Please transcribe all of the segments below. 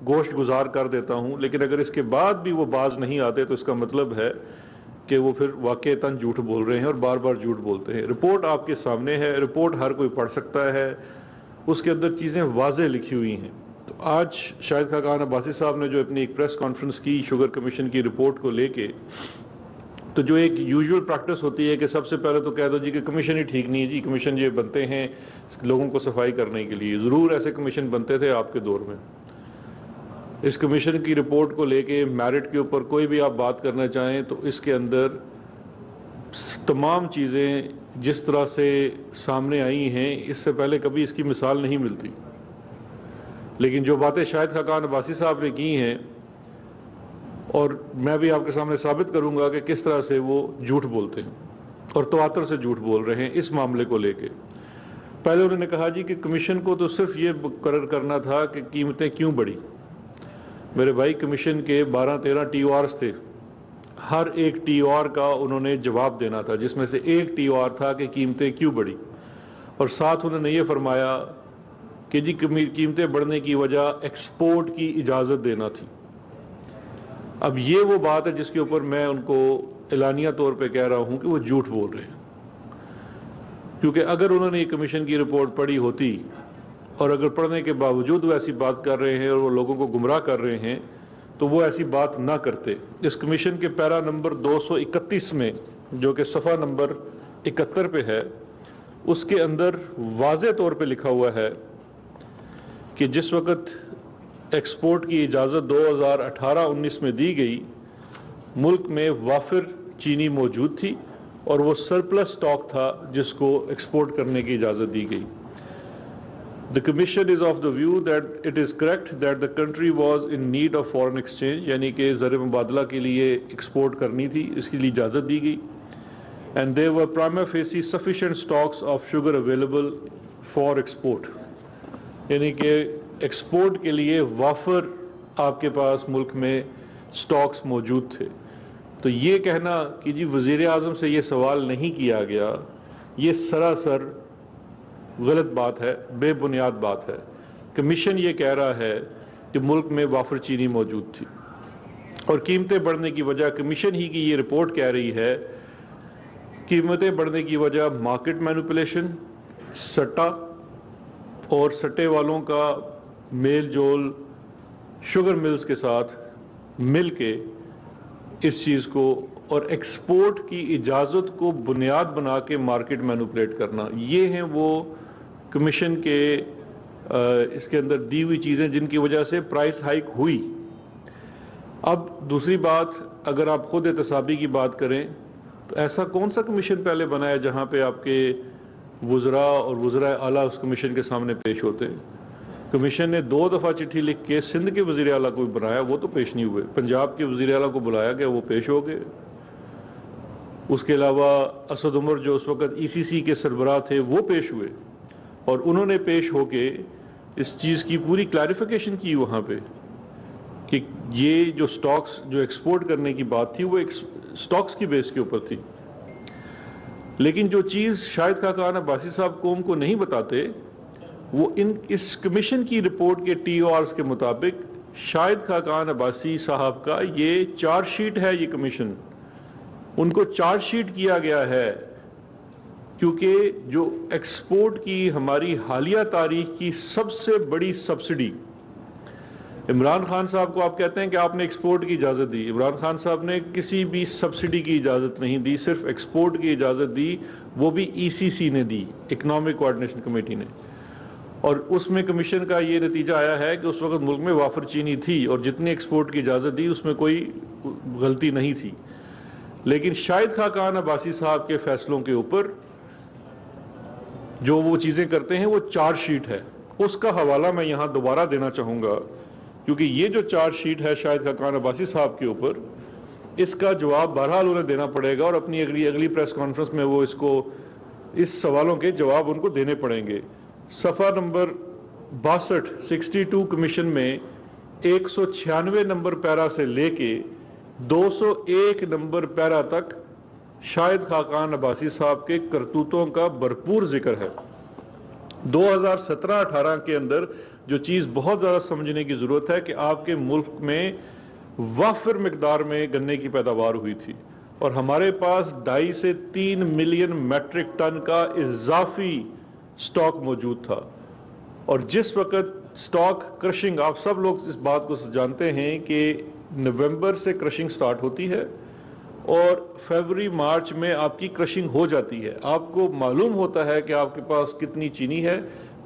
گوشت گزار کر دیتا ہوں، لیکن اگر اس کے بعد بھی وہ باز نہیں آتے تو اس کا مطلب ہے کہ وہ پھر واقعتاً جھوٹ بول رہے ہیں اور بار بار جھوٹ بولتے ہیں۔ رپورٹ آپ کے سامنے ہے، رپورٹ ہر کوئی پڑھ سکتا ہے، اس کے اندر چیزیں واضح لکھی ہوئی ہیں۔ تو آج شاہد خاقان عباسی صاحب نے جو اپنی ایک پریس کانفرنس کی شوگر کمیشن کی رپورٹ کو لے کے، تو جو ایک یوزول پریکٹس ہوتی ہے کہ سب سے پہلے تو کہہ دو جی کہ کمیشن ہی ٹھیک نہیں ہے، جی کمیشن یہ بنتے ہیں لوگوں کو صفائی کرنے کے لیے۔ ضرور ایسے کمیشن بنتے تھے آپ کے دور میں۔ اس کمیشن کی رپورٹ کو لے کے میرٹ کے اوپر کوئی بھی آپ بات کرنا چاہیں تو اس کے اندر تمام چیزیں جس طرح سے سامنے آئی ہیں اس سے پہلے کبھی اس کی مثال نہیں ملتی۔ لیکن جو باتیں شاہد خاقان عباسی صاحب نے کی ہیں، اور میں بھی آپ کے سامنے ثابت کروں گا کہ کس طرح سے وہ جھوٹ بولتے ہیں اور تواتر سے جھوٹ بول رہے ہیں اس معاملے کو لے کے۔ پہلے انہوں نے کہا جی کہ کمیشن کو تو صرف یہ مقرر کرنا تھا کہ قیمتیں کیوں بڑھی۔ میرے بھائی کمیشن کے 12-13 ٹی او آرز تھے، ہر ایک ٹی او آر کا انہوں نے جواب دینا تھا، جس میں سے ایک ٹی او آر تھا کہ قیمتیں کیوں بڑھی، اور ساتھ انہوں نے یہ فرمایا کہ جی قیمتیں بڑھنے کی وجہ ایکسپورٹ کی اجازت دینا تھی۔ اب یہ وہ بات ہے جس کے اوپر میں ان کو اعلانیہ طور پہ کہہ رہا ہوں کہ وہ جھوٹ بول رہے ہیں، کیونکہ اگر انہوں نے یہ کمیشن کی رپورٹ پڑھی ہوتی اور اگر پڑھنے کے باوجود وہ ایسی بات کر رہے ہیں اور وہ لوگوں کو گمراہ کر رہے ہیں تو وہ ایسی بات نہ کرتے۔ اس کمیشن کے پیرا نمبر 231 میں جو کہ صفحہ نمبر 71 پہ ہے، اس کے اندر واضح طور پہ لکھا ہوا ہے کہ جس وقت ایکسپورٹ کی اجازت 2018-19 میں دی گئی، ملک میں وافر چینی موجود تھی اور وہ سرپلس سٹاک تھا جس کو ایکسپورٹ کرنے کی اجازت دی گئی۔ The Commission is of the view that it is correct that the country was in need of foreign exchange، یعنی کہ زر مبادلہ کے لیے ایکسپورٹ کرنی تھی، اس کے لیے اجازت دی گئی۔ And there were prima facie sufficient stocks of sugar available for export، یعنی کہ ایکسپورٹ کے لیے وافر آپ کے پاس ملک میں سٹاکس موجود تھے۔ تو یہ کہنا کہ جی وزیر اعظم سے یہ سوال نہیں کیا گیا، یہ سراسر غلط بات ہے، بے بنیاد بات ہے۔ کمیشن یہ کہہ رہا ہے کہ ملک میں وافر چینی موجود تھی اور قیمتیں بڑھنے کی وجہ، کمیشن ہی کی یہ رپورٹ کہہ رہی ہے، قیمتیں بڑھنے کی وجہ مارکیٹ مینوپولیشن، سٹا اور سٹے والوں کا میل جول شوگر ملز کے ساتھ مل کے اس چیز کو اور ایکسپورٹ کی اجازت کو بنیاد بنا کے مارکیٹ مینوپولیٹ کرنا، یہ ہیں وہ کمیشن کے اس کے اندر دی ہوئی چیزیں جن کی وجہ سے پرائس ہائیک ہوئی۔ اب دوسری بات، اگر آپ خود احتسابی کی بات کریں تو ایسا کون سا کمیشن پہلے بنا ہے جہاں پہ آپ کے وزراء اور وزراء اعلیٰ اس کمیشن کے سامنے پیش ہوتے؟ کمیشن نے 2 دفعہ چٹھی لکھ کے سندھ کے وزیر اعلیٰ کو بنایا، وہ تو پیش نہیں ہوئے۔ پنجاب کے وزیر اعلیٰ کو بلایا گیا، وہ پیش ہو گئے۔ اس کے علاوہ اسد عمر جو اس وقت ای سی سی کے سربراہ تھے وہ پیش ہوئے، اور انہوں نے پیش ہو کے اس چیز کی پوری کلیریفیکیشن کی وہاں پہ کہ یہ جو سٹاکس جو ایکسپورٹ کرنے کی بات تھی وہ سٹاکس کی بیس کے اوپر تھی۔ لیکن جو چیز شاہد خاقان عباسی صاحب قوم کو نہیں بتاتے، وہ اس کمیشن کی رپورٹ کے ٹی او آرز کے مطابق شاہد خاقان عباسی صاحب کا یہ چارج شیٹ ہے، یہ کمیشن ان کو چارج شیٹ کیا گیا ہے، کیونکہ جو ایکسپورٹ کی ہماری حالیہ تاریخ کی سب سے بڑی سبسڈی، عمران خان صاحب کو آپ کہتے ہیں کہ آپ نے ایکسپورٹ کی اجازت دی، عمران خان صاحب نے کسی بھی سبسڈی کی اجازت نہیں دی، صرف ایکسپورٹ کی اجازت دی، وہ بھی ای سی سی نے دی، اکنامک کوآرڈینیشن کمیٹی نے۔ اور اس میں کمیشن کا یہ نتیجہ آیا ہے کہ اس وقت ملک میں وافر چینی تھی اور جتنی ایکسپورٹ کی اجازت دی اس میں کوئی غلطی نہیں تھی۔ لیکن شاہد خاقان عباسی صاحب کے فیصلوں کے اوپر جو وہ چیزیں کرتے ہیں وہ چارج شیٹ ہے، اس کا حوالہ میں یہاں دوبارہ دینا چاہوں گا، کیونکہ یہ جو چارج شیٹ ہے شاہد خاقان عباسی صاحب کے اوپر، اس کا جواب بہرحال انہیں دینا پڑے گا، اور اپنی اگلی پریس کانفرنس میں وہ اس سوالوں کے جواب ان کو دینے پڑیں گے۔ صفحہ نمبر 62 62 کمیشن میں 196 نمبر پیرا سے لے کے 201 نمبر پیرا تک شاہد خاقان عباسی صاحب کے کرتوتوں کا بھرپور ذکر ہے۔ 2017-18 کے اندر جو چیز بہت زیادہ سمجھنے کی ضرورت ہے کہ آپ کے ملک میں وافر مقدار میں گنے کی پیداوار ہوئی تھی اور ہمارے پاس 2.5 سے 3 ملین میٹرک ٹن کا اضافی سٹاک موجود تھا، اور جس وقت سٹاک کرشنگ، آپ سب لوگ اس بات کو جانتے ہیں کہ نومبر سے کرشنگ سٹارٹ ہوتی ہے اور فروری مارچ میں آپ کی کرشنگ ہو جاتی ہے، آپ کو معلوم ہوتا ہے کہ آپ کے پاس کتنی چینی ہے،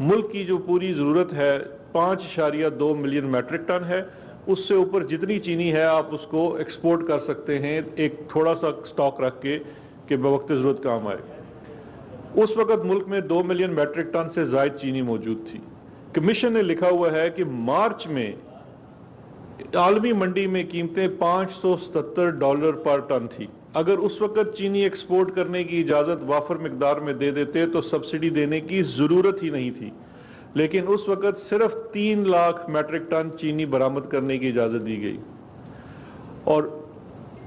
ملک کی جو پوری ضرورت ہے 5.2 ملین میٹرک ٹن ہے، اس سے اوپر جتنی چینی ہے آپ اس کو ایکسپورٹ کر سکتے ہیں ایک تھوڑا سا سٹاک رکھ کے کہ بوقت ضرورت کام آئے۔ اس وقت ملک میں 2 ملین میٹرک ٹن سے زائد چینی موجود تھی۔ کمیشن نے لکھا ہوا ہے کہ مارچ میں عالمی منڈی میں قیمتیں $577 پر ٹن تھی۔ اگر اس وقت چینی ایکسپورٹ کرنے کی اجازت وافر مقدار میں دے دیتے تو سبسڈی دینے کی ضرورت ہی نہیں تھی، لیکن اس وقت صرف 3 لاکھ میٹرک ٹن چینی برآمد کرنے کی اجازت دی گئی، اور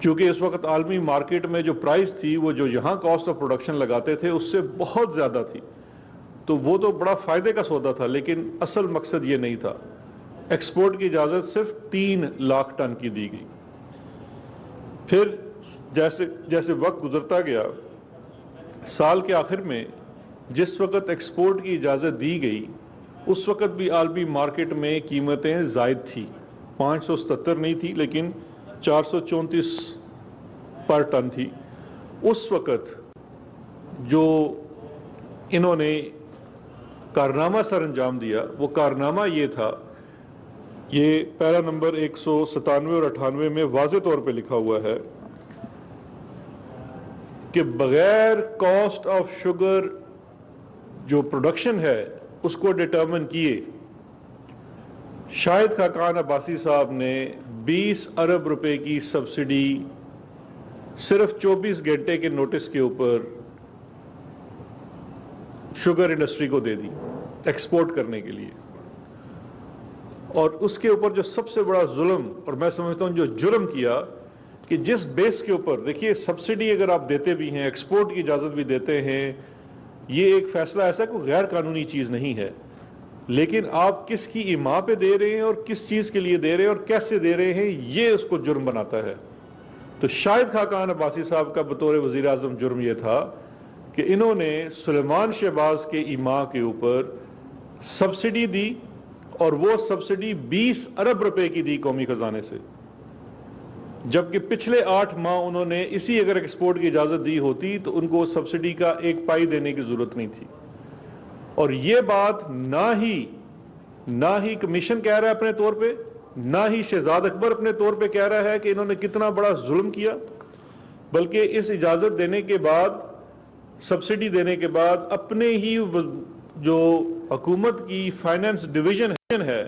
چونکہ اس وقت عالمی مارکیٹ میں جو پرائس تھی وہ جو یہاں کاسٹ آف پروڈکشن لگاتے تھے اس سے بہت زیادہ تھی، تو وہ تو بڑا فائدے کا سودا تھا، لیکن اصل مقصد یہ نہیں تھا۔ ایکسپورٹ کی اجازت صرف 3 لاکھ ٹن کی دی گئی۔ پھر جیسے وقت گزرتا گیا، سال کے آخر میں جس وقت ایکسپورٹ کی اجازت دی گئی اس وقت بھی عالمی مارکیٹ میں قیمتیں زائد تھی، 577 نہیں تھی لیکن 434 پر ٹن تھی۔ اس وقت جو انہوں نے کارنامہ سر انجام دیا وہ کارنامہ یہ تھا، یہ پیرا نمبر 197 اور 98 میں واضح طور پہ لکھا ہوا ہے کہ بغیر کاسٹ آف شوگر جو پروڈکشن ہے اس کو ڈیٹرمن کیے شاہد خاقان عباسی صاحب نے 20 ارب روپے کی سبسڈی صرف 24 گھنٹے کے نوٹس کے اوپر شوگر انڈسٹری کو دے دی ایکسپورٹ کرنے کے لیے۔ اور اس کے اوپر جو سب سے بڑا ظلم اور میں سمجھتا ہوں جو جرم کیا کہ جس بیس کے اوپر دیکھیے سبسڈی اگر آپ دیتے بھی ہیں، ایکسپورٹ کی اجازت بھی دیتے ہیں، یہ ایک فیصلہ ایسا کوئی غیر قانونی چیز نہیں ہے، لیکن آپ کس کی ایما پہ دے رہے ہیں اور کس چیز کے لیے دے رہے ہیں اور کیسے دے رہے ہیں یہ اس کو جرم بناتا ہے۔ تو شاہد خاقان عباسی صاحب کا بطور وزیر اعظم جرم یہ تھا کہ انہوں نے سلیمان شہباز کے ایما کے اوپر سبسڈی دی اور وہ سبسڈی 20 ارب روپے کی دی قومی خزانے سے، جبکہ پچھلے 8 ماہ انہوں نے اسی اگر ایکسپورٹ کی اجازت دی ہوتی تو ان کو سبسڈی کا ایک پائی دینے کی ضرورت نہیں تھی۔ اور یہ بات نہ ہی کمیشن کہہ رہا ہے اپنے طور پہ، نہ ہی شہزاد اکبر اپنے طور پہ کہہ رہا ہے کہ انہوں نے کتنا بڑا ظلم کیا، بلکہ اس اجازت دینے کے بعد، سبسڈی دینے کے بعد اپنے ہی جو حکومت کی فائنانس ڈویژن ہے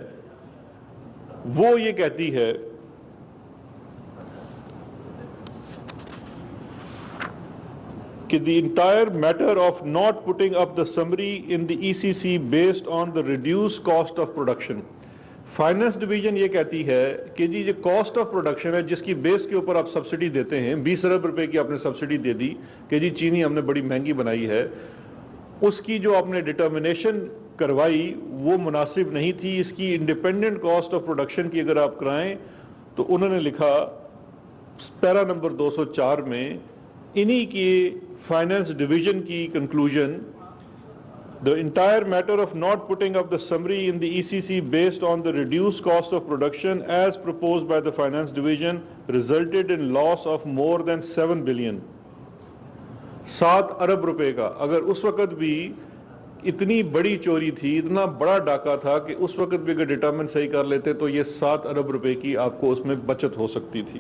وہ یہ کہتی ہے کہ the entire matter of not putting up the summary in the ECC based on the reduced cost of production، finance division یہ کہتی ہے کہ جی جو کاسٹ آف پروڈکشن ہے جس کی بیس کے اوپر آپ سبسڈی دیتے ہیں، 20 ارب روپے کی آپ نے سبسڈی دے دی کہ جی چینی ہم نے بڑی مہنگی بنائی ہے، اس کی جو آپ نے ڈٹرمنیشن کروائی وہ مناسب نہیں تھی، اس کی انڈیپینڈنٹ کاسٹ آف پروڈکشن کی اگر آپ کرائیں تو انہوں نے لکھا پیرا نمبر 204 میں انہی کی فائنانس ڈویژن کی conclusion, the entire matter of not putting up the summary in the ECC based on the reduced cost of production as proposed by the finance division resulted in loss of more than 7 billion، 7 ارب روپے کا۔ اگر اس وقت بھی اتنی بڑی چوری تھی، اتنا بڑا ڈاکہ تھا کہ اس وقت بھی اگر ڈیٹرمنٹ صحیح کر لیتے تو یہ 7 ارب روپے کی آپ کو اس میں بچت ہو سکتی تھی،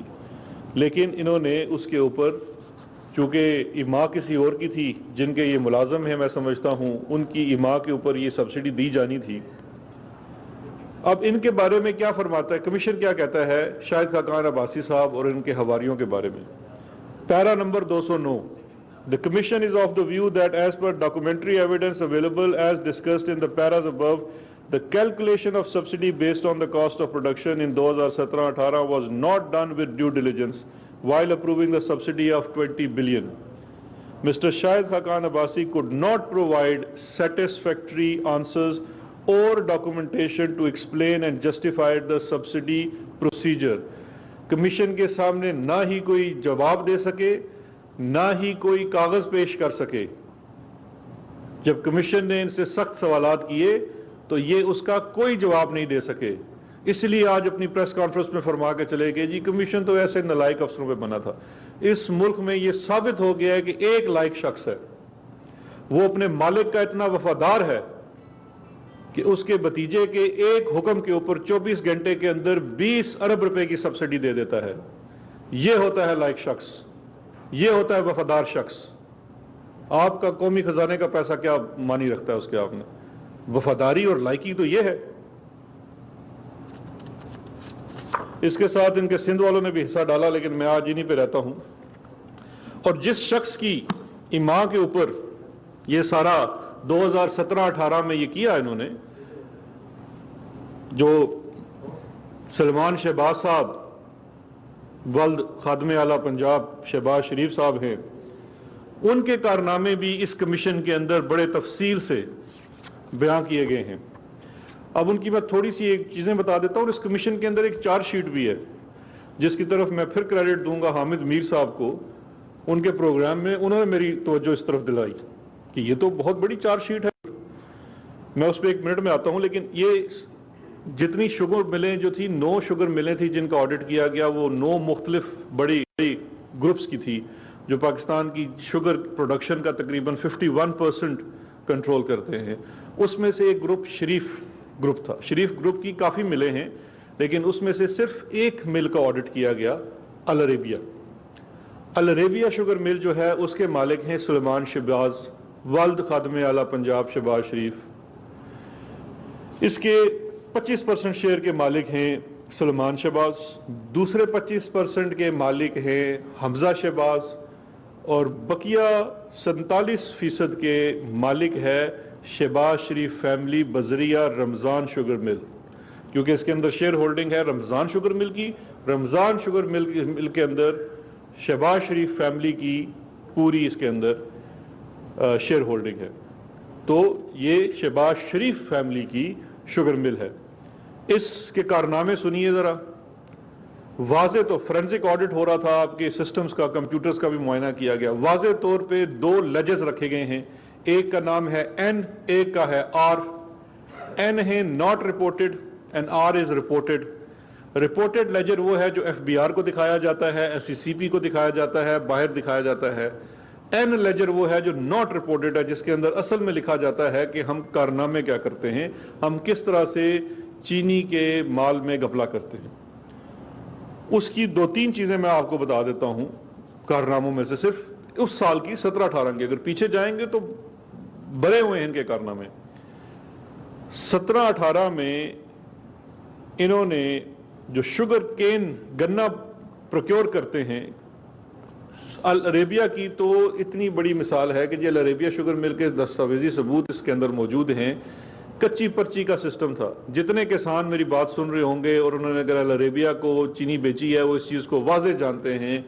لیکن انہوں نے اس کے اوپر چونکہ ایما کسی اور کی تھی جن کے یہ ملازم ہیں، میں سمجھتا ہوں ان کی ایما کے اوپر یہ سبسڈی دی جانی تھی۔ اب ان کے بارے میں کیا فرماتا ہے کمیشن، کیا کہتا ہے شاہد خاقان عباسی صاحب اور ان کے حواریوں کے بارے میں؟ پیرا number 209، The Commission is of the view that as per documentary evidence available as discussed in the paras above, the calculation of subsidy based on the cost of production in 2017-18 was not done with due diligence while approving the subsidy of 20 billion. Mr. Shahid Khaqan Abbasi could not provide satisfactory answers or documentation to explain and justify the subsidy procedure. Commission کے سامنے نہ ہی کوئی جواب دے سکے نہ ہی کوئی کاغذ پیش کر سکے. جب کمیشن نے ان سے سخت سوالات کیے تو یہ اس کا کوئی جواب نہیں دے سکے. اس لیے آج اپنی پریس کانفرنس میں فرما کے چلے گئے جی کمیشن تو ایسے نالائق افسروں پہ بنا تھا. اس ملک میں یہ ثابت ہو گیا ہے کہ ایک لائق شخص ہے, وہ اپنے مالک کا اتنا وفادار ہے کہ اس کے بھتیجے کے ایک حکم کے اوپر 24 گھنٹے کے اندر 20 ارب روپے کی سبسڈی دے دیتا ہے. یہ ہوتا ہے لائق شخص, یہ ہوتا ہے وفادار شخص. آپ کا قومی خزانے کا پیسہ کیا مانی رکھتا ہے اس کے آپ نے؟ وفاداری اور لائقی تو یہ ہے. اس کے ساتھ ان کے سندھ والوں نے بھی حصہ ڈالا, لیکن میں آج انہی پہ رہتا ہوں. اور جس شخص کی ایمان کے اوپر یہ سارا 2017-18 میں یہ کیا انہوں نے, جو سلمان شہباز صاحب ولد خادم اعلیٰ پنجاب شہباز شریف صاحب ہیں, ان کے کارنامے بھی اس کمیشن کے اندر بڑے تفصیل سے بیان کیے گئے ہیں. اب ان کی میں تھوڑی سی ایک چیزیں بتا دیتا ہوں. اس کمیشن کے اندر ایک چارج شیٹ بھی ہے جس کی طرف میں پھر کریڈٹ دوں گا حامد میر صاحب کو. ان کے پروگرام میں انہوں نے میری توجہ اس طرف دلائی کہ یہ تو بہت بڑی چارج شیٹ ہے. میں اس پہ ایک منٹ میں آتا ہوں, لیکن یہ جتنی شوگر ملیں جو تھی 9 شوگر ملیں تھی جن کا آڈٹ کیا گیا, وہ 9 مختلف بڑی گروپس کی تھی جو پاکستان کی شوگر پروڈکشن کا تقریباً 51% کنٹرول کرتے ہیں. اس میں سے ایک گروپ شریف گروپ تھا. شریف گروپ کی کافی ملیں ہیں, لیکن اس میں سے صرف ایک مل کا آڈٹ کیا گیا, العربیہ. العربیہ شوگر مل جو ہے اس کے مالک ہیں سلمان شہباز ولد خادم اعلیٰ پنجاب شہباز شریف. اس کے 25% شیئر کے مالک ہیں سلمان شہباز, دوسرے 25% کے مالک ہیں حمزہ شہباز, اور بقیہ 47% کے مالک ہے شہباز شریف فیملی بذریعہ رمضان شوگر مل. کیونکہ اس کے اندر شیئر ہولڈنگ ہے رمضان شوگر مل کی. رمضان شوگر مل کے اندر شہباز شریف فیملی کی پوری اس کے اندر شیئر ہولڈنگ ہے. تو یہ شہباز شریف فیملی کی شوگر مل ہے. اس کے کارنامے سنیے ذرا. واضح تو فورینسک آڈٹ ہو رہا تھا, آپ کے سسٹمز کا کمپیوٹرز کا بھی معائنہ کیا گیا. واضح طور پہ 2 لیجز رکھے گئے ہیں, ایک کا نام ہے این, ایک کا ہے آر. این ہے not reported and R is reported. Reported ledger وہ ہے جو ایف بی آر کو دکھایا جاتا ہے, ایس سی سی پی کو دکھایا جاتا ہے, باہر دکھایا جاتا ہے. این لیجر وہ ہے جو ناٹ رپورٹڈ ہے, جس کے اندر اصل میں لکھا جاتا ہے کہ ہم کارنامے کیا کرتے ہیں, ہم کس طرح سے چینی کے مال میں گھپلا کرتے ہیں. اس کی 2-3 چیزیں میں آپ کو بتا دیتا ہوں کارناموں میں سے, صرف اس سال کی 17-18 کی. اگر پیچھے جائیں گے تو بڑے ہوئے ہیں ان کے کارنامے. 17-18 میں انہوں نے جو شوگر کین گنا پروکیور کرتے ہیں العربیہ کی, تو اتنی بڑی مثال ہے کہ یہ العربیہ شوگر مل کے دستاویزی ثبوت اس کے اندر موجود ہیں. کچی پرچی کا سسٹم تھا. جتنے کسان میری بات سن رہے ہوں گے اور انہوں نے اگر العربیہ کو چینی بیچی ہے وہ اس چیز کو واضح جانتے ہیں.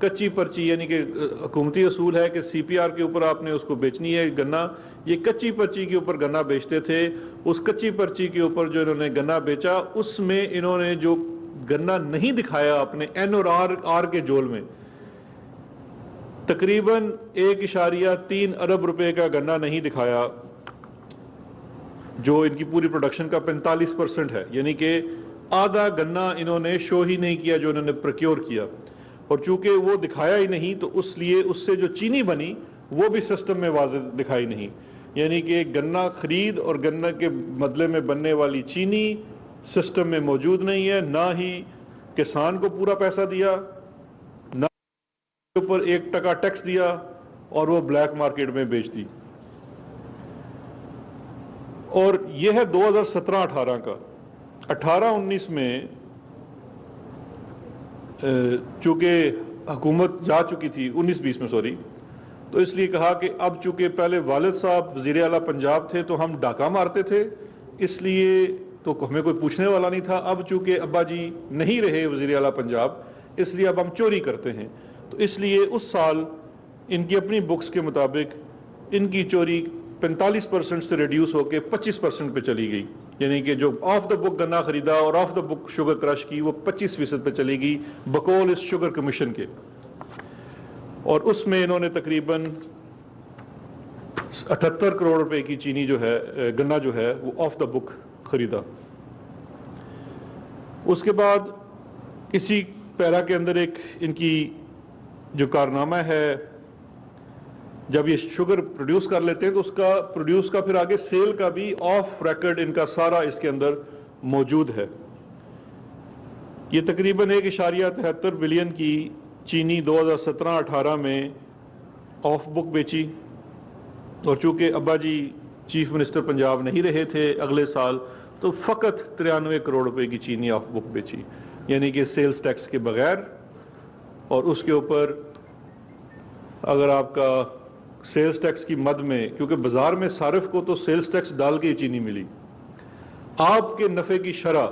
کچی پرچی یعنی کہ حکومتی اصول ہے کہ سی پی آر کے اوپر آپ نے اس کو بیچنی ہے گنا. یہ کچی پرچی کے اوپر گنا بیچتے تھے. اس کچی پرچی کے اوپر جو انہوں نے گنا بیچا, اس میں انہوں نے جو گنا نہیں دکھایا اپنے این اور آر کے جول میں, تقریباً 1.3 ارب روپے کا گنا نہیں دکھایا, جو ان کی پوری پروڈکشن کا 45% ہے. یعنی کہ آدھا گنا انہوں نے شو ہی نہیں کیا جو انہوں نے پروکیور کیا. اور چونکہ وہ دکھایا ہی نہیں تو اس لیے اس سے جو چینی بنی وہ بھی سسٹم میں واضح دکھائی نہیں. یعنی کہ گنا خرید اور گنا کے بدلے میں بننے والی چینی سسٹم میں موجود نہیں ہے. نہ ہی کسان کو پورا پیسہ دیا, نہ اوپر 1% ٹیکس دیا, اور وہ بلیک مارکیٹ میں بیچ دی. اور یہ ہے 2017-18 کا. 18-19 میں چونکہ حکومت جا چکی تھی, 19-20 میں سوری, تو اس لیے کہا کہ اب چونکہ پہلے والد صاحب وزیر اعلیٰ پنجاب تھے تو ہم ڈاکہ مارتے تھے, اس لیے تو ہمیں کوئی پوچھنے والا نہیں تھا. اب چونکہ ابا جی نہیں رہے وزیر اعلیٰ پنجاب, اس لیے اب ہم چوری کرتے ہیں. تو اس لیے اس سال ان کی اپنی بکس کے مطابق ان کی چوری 45% سے ریڈیوس ہو کے 25% پہ چلی گئی، یعنی کہ جو آف دا بک گنا خریدا اور آف دا بک شوگر کرش کی وہ 25% پہ چلی گئی بقول اس شوگر کمیشن کے، اور اس میں انہوں نے تقریباً 78 کروڑ روپے کی چینی جو ہے گنا جو ہے وہ آف دا بک خریدا۔ اس کے بعد اسی پیرا کے اندر ایک ان کی جو کارنامہ ہے، جب یہ شوگر پروڈیوس کر لیتے ہیں تو اس کا پروڈیوس کا پھر آگے سیل کا بھی آف ریکارڈ ان کا سارا اس کے اندر موجود ہے۔ یہ تقریباً 1.73 بلین کی چینی 2017-18 میں آف بک بیچی، اور چونکہ ابا جی چیف منسٹر پنجاب نہیں رہے تھے اگلے سال تو فقط 93 کروڑ روپے کی چینی آف بک بیچی، یعنی کہ سیلز ٹیکس کے بغیر، اور اس کے اوپر اگر آپ کا سیلز ٹیکس کی مد میں، کیونکہ بازار میں صارف کو تو سیلز ٹیکس ڈال کے چینی ملی، آپ کے نفع کی شرح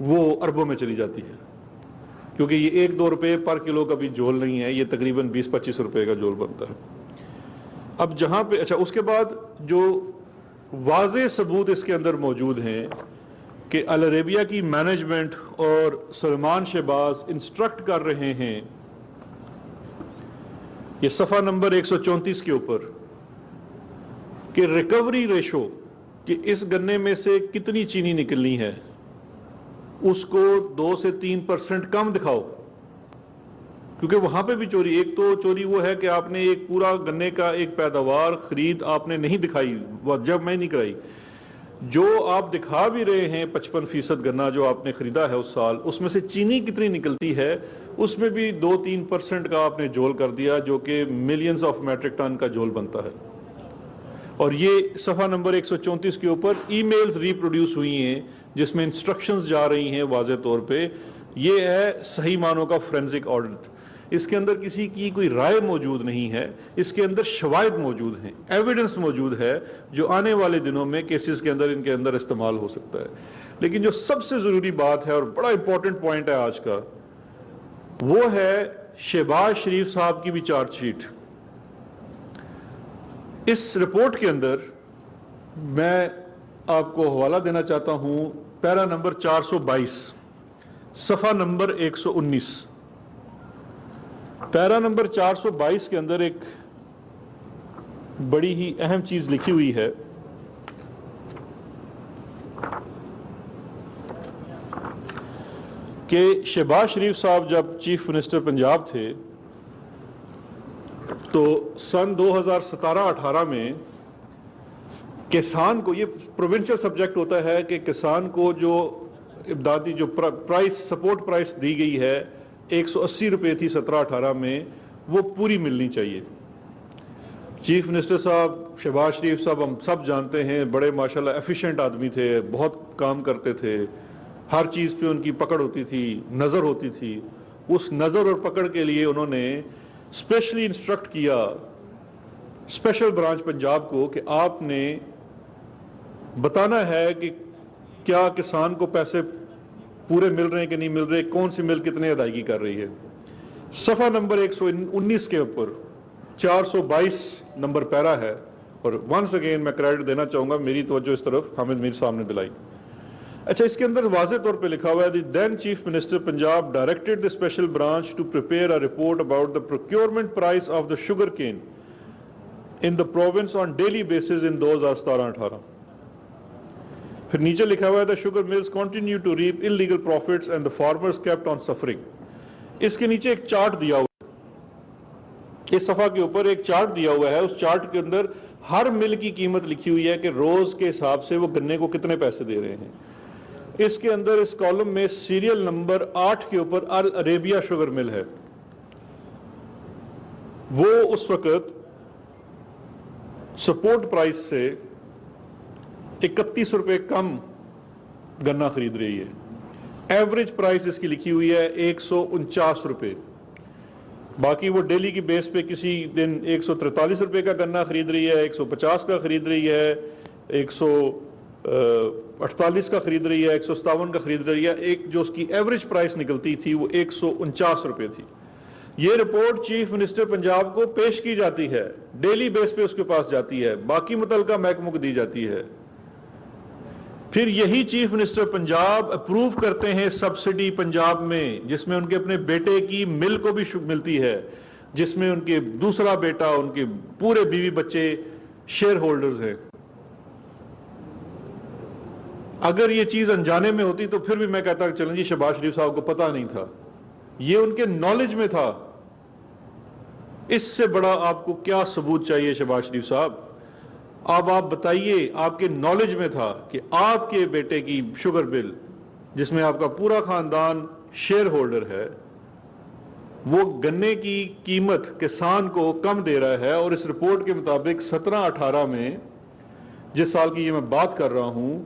وہ اربوں میں چلی جاتی ہے، کیونکہ یہ 1-2 روپے پر کلو کا بھی جول نہیں ہے، یہ تقریباً 20-25 روپے کا جول بنتا ہے۔ اب جہاں پہ اچھا اس کے بعد جو واضح ثبوت اس کے اندر موجود ہیں کہ العربیہ کی مینجمنٹ اور سلمان شہباز انسٹرکٹ کر رہے ہیں، یہ صفحہ نمبر 134 کے اوپر، کہ ریکوری ریشو کہ اس گنے میں سے کتنی چینی نکلنی ہے اس کو 2 سے 3% کم دکھاؤ، کیونکہ وہاں پہ بھی چوری، ایک تو چوری وہ ہے کہ آپ نے ایک پورا گنے کا ایک پیداوار خرید آپ نے نہیں دکھائی، جب میں نہیں کرائی، جو آپ دکھا بھی رہے ہیں 55% گنا جو آپ نے خریدا ہے اس سال، اس میں سے چینی کتنی نکلتی ہے اس میں بھی 2-3% کا آپ نے جول کر دیا، جو کہ ملینز آف میٹرک ٹن کا جول بنتا ہے۔ اور یہ صفحہ نمبر 134 کے اوپر ای میلز ریپروڈیوس ہوئی ہیں جس میں انسٹرکشنز جا رہی ہیں واضح طور پہ، یہ ہے صحیح معنوں کا فورینزک آڈٹ۔ اس کے اندر کسی کی کوئی رائے موجود نہیں ہے، اس کے اندر شواہد موجود ہیں، ایویڈنس موجود ہے جو آنے والے دنوں میں کیسز کے اندر ان کے اندر استعمال ہو سکتا ہے۔ لیکن جو سب سے ضروری بات ہے اور بڑا امپورٹنٹ پوائنٹ ہے آج کا، وہ ہے شہباز شریف صاحب کی بھی چارج شیٹ۔ اس رپورٹ کے اندر میں آپ کو حوالہ دینا چاہتا ہوں، پیرا نمبر 422 صفحہ نمبر 119، پیرا نمبر 422 کے اندر ایک بڑی ہی اہم چیز لکھی ہوئی ہے کہ شہباز شریف صاحب جب چیف منسٹر پنجاب تھے تو سن 2017-18 میں کسان کو، یہ پروونشل سبجیکٹ ہوتا ہے کہ کسان کو جو امدادی جو پرائس سپورٹ پرائس دی گئی ہے 180 روپے تھی 17-18 میں، وہ پوری ملنی چاہیے۔ چیف منسٹر صاحب شہباز شریف صاحب ہم سب جانتے ہیں بڑے ماشاءاللہ ایفیشینٹ آدمی تھے، بہت کام کرتے تھے، ہر چیز پہ ان کی پکڑ ہوتی تھی، نظر ہوتی تھی۔ اس نظر اور پکڑ کے لیے انہوں نے اسپیشلی انسٹرکٹ کیا اسپیشل برانچ پنجاب کو کہ آپ نے بتانا ہے کہ کیا کسان کو پیسے پورے مل رہے ہیں کہ نہیں مل رہے، کون سی مل کتنے ادائیگی کر رہی ہے۔ صفحہ نمبر 119 کے اوپر 422 نمبر پیرا ہے، اور ونس اگین میں کریڈٹ دینا چاہوں گا، میری توجہ اس طرف حامد میر صاحب نے دلائی۔ اچھا، اس کے اندر واضح طور پہ لکھا ہوا ہے then chief minister Punjab directed the special branch to prepare a report about the procurement price of the sugar cane in the province on daily basis in 2017-18۔ پھر نیچے لکھا ہوا ہے the sugar mills continue to reap illegal profits and the farmers kept on suffering۔ اس کے نیچے ایک chart دیا ہوا ہے، اس صفحہ کے اوپر ایک چارٹ دیا ہوا ہے، اس چارٹ کے اندر ہر مل کی قیمت لکھی ہوئی ہے کہ روز کے حساب سے وہ گنے کو کتنے پیسے دے رہے ہیں۔ اس کے اندر اس کالم میں سیریل نمبر 8 کے اوپر العربیہ شوگر مل ہے، وہ اس وقت سپورٹ پرائس سے 31 روپے کم گنا خرید رہی ہے۔ ایوریج پرائس اس کی لکھی ہوئی ہے 149 روپے، باقی وہ ڈیلی کی بیس پہ کسی دن 143 روپے کا گنا خرید رہی ہے، 150 کا خرید رہی ہے، 148 کا خرید رہی ہے، 157 کا خرید رہی ہے، ایک جو اس کی ایوریج پرائس نکلتی تھی وہ 149 روپے تھی۔ یہ رپورٹ چیف منسٹر پنجاب کو پیش کی جاتی ہے، ڈیلی بیس پہ اس کے پاس جاتی ہے، باقی متعلقہ محکموں کو دی جاتی ہے، پھر یہی چیف منسٹر پنجاب اپروو کرتے ہیں سبسڈی پنجاب میں، جس میں ان کے اپنے بیٹے کی مل کو بھی ملتی ہے، جس میں ان کے دوسرا بیٹا، ان کے پورے بیوی بچے شیئر ہولڈرز ہیں۔ اگر یہ چیز انجانے میں ہوتی تو پھر بھی میں کہتا کہ چلیں جی شہباز شریف صاحب کو پتہ نہیں تھا، یہ ان کے نالج میں تھا۔ اس سے بڑا آپ کو کیا ثبوت چاہیے شہباز شریف صاحب؟ اب آپ بتائیے، آپ کے نالج میں تھا کہ آپ کے بیٹے کی شوگر بل، جس میں آپ کا پورا خاندان شیئر ہولڈر ہے، وہ گنے کی قیمت کسان کو کم دے رہا ہے، اور اس رپورٹ کے مطابق 17-18 میں، جس سال کی یہ میں بات کر رہا ہوں،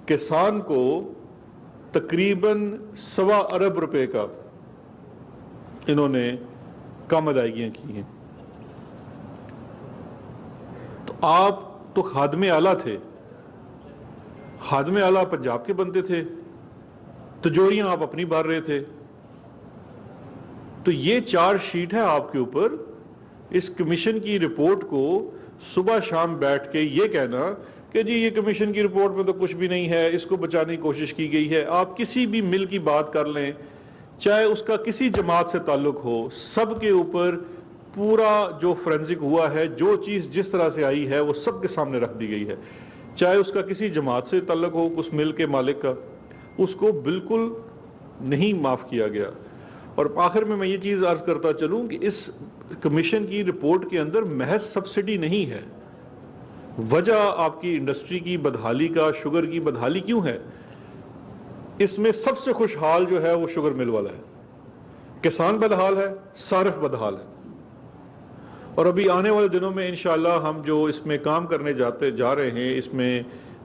کسان کو تقریباً 1.25 ارب روپے کا انہوں نے کم ادائیگیاں کی ہیں۔ تو آپ تو خادم اعلیٰ تھے، خادم اعلیٰ پنجاب کے بنتے تھے، تجوریاں آپ اپنی بھر رہے تھے۔ تو یہ چارج شیٹ ہے آپ کے اوپر، اس کمیشن کی رپورٹ کو صبح شام بیٹھ کے یہ کہنا کہ جی یہ کمیشن کی رپورٹ میں تو کچھ بھی نہیں ہے، اس کو بچانے کی کوشش کی گئی ہے۔ آپ کسی بھی مل کی بات کر لیں، چاہے اس کا کسی جماعت سے تعلق ہو، سب کے اوپر پورا جو فرینزک ہوا ہے، جو چیز جس طرح سے آئی ہے وہ سب کے سامنے رکھ دی گئی ہے، چاہے اس کا کسی جماعت سے تعلق ہو، اس مل کے مالک کا، اس کو بالکل نہیں معاف کیا گیا۔ اور آخر میں یہ چیز عرض کرتا چلوں کہ اس کمیشن کی رپورٹ کے اندر محض سبسڈی نہیں ہے، وجہ آپ کی انڈسٹری کی بدحالی کا، شوگر کی بدحالی کیوں ہے؟ اس میں سب سے خوشحال جو ہے وہ شوگر مل والا ہے، کسان بدحال ہے، صارف بدحال ہے۔ اور ابھی آنے والے دنوں میں انشاءاللہ ہم جو اس میں کام کرنے جا رہے ہیں، اس میں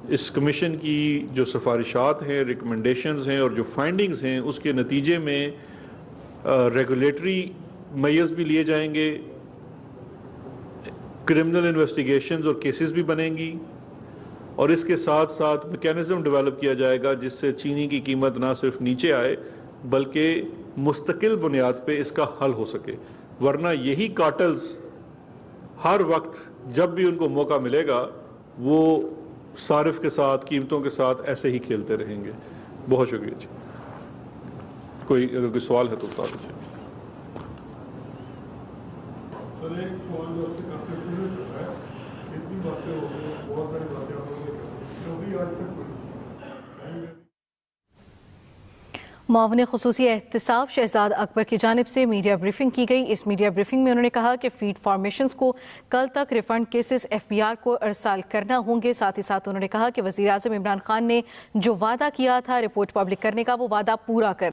اس کمیشن کی جو سفارشات ہیں، ریکمنڈیشنز ہیں اور جو فائنڈنگز ہیں، اس کے نتیجے میں ریگولیٹری میئرز بھی لیے جائیں گے، کرمنل انویسٹیگیشنز اور کیسز بھی بنیں گی، اور اس کے ساتھ ساتھ میکینزم ڈیولپ کیا جائے گا جس سے چینی کی قیمت نہ صرف نیچے آئے بلکہ مستقل بنیاد پہ اس کا حل ہو سکے، ورنہ یہی کارٹلز ہر وقت جب بھی ان کو موقع ملے گا وہ صارف کے ساتھ، قیمتوں کے ساتھ ایسے ہی کھیلتے رہیں گے۔ بہت شکریہ جی۔ اگر کوئی سوال ہے تو بتا دیجیے۔ معاون خصوصی احتساب شہزاد اکبر کی جانب سے میڈیا بریفنگ کی گئی۔ اس میڈیا بریفنگ میں انہوں نے کہا کہ فیڈ فارمیشنز کو کل تک ریفنڈ کیسز FBR کو ارسال کرنا ہوں گے۔ ساتھ ہی ساتھ انہوں نے کہا کہ وزیر اعظم عمران خان نے جو وعدہ کیا تھا رپورٹ پبلک کرنے کا، وہ وعدہ پورا کر